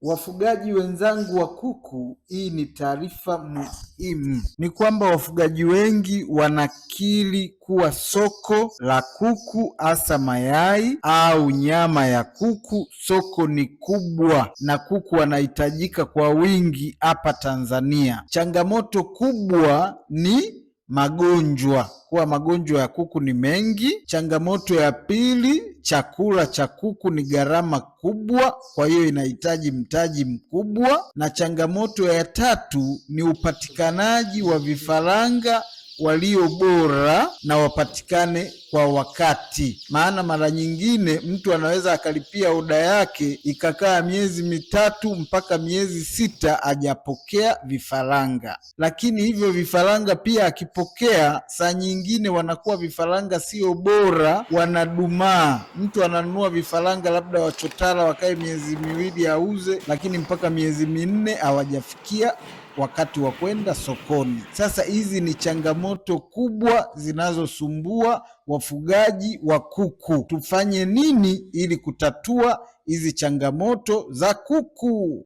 Wafugaji wenzangu wa kuku, hii ni taarifa muhimu. Ni kwamba wafugaji wengi wanakiri kuwa soko la kuku, hasa mayai au nyama ya kuku, soko ni kubwa na kuku wanahitajika kwa wingi hapa Tanzania. Changamoto kubwa ni magonjwa, kuwa magonjwa ya kuku ni mengi. Changamoto ya pili, chakula cha kuku ni gharama kubwa, kwa hiyo inahitaji mtaji mkubwa. Na changamoto ya tatu ni upatikanaji wa vifaranga walio bora na wapatikane kwa wakati, maana mara nyingine mtu anaweza akalipia oda yake ikakaa miezi mitatu mpaka miezi 6 hajapokea vifaranga. Lakini hivyo vifaranga pia akipokea, saa nyingine wanakuwa vifaranga sio bora, wanadumaa. Mtu ananunua vifaranga labda wachotara wakae miezi 2 auze, lakini mpaka miezi 4 hawajafikia wakati wa kwenda sokoni. Sasa hizi ni changamoto kubwa zinazosumbua wafugaji wa kuku. Tufanye nini ili kutatua hizi changamoto za kuku?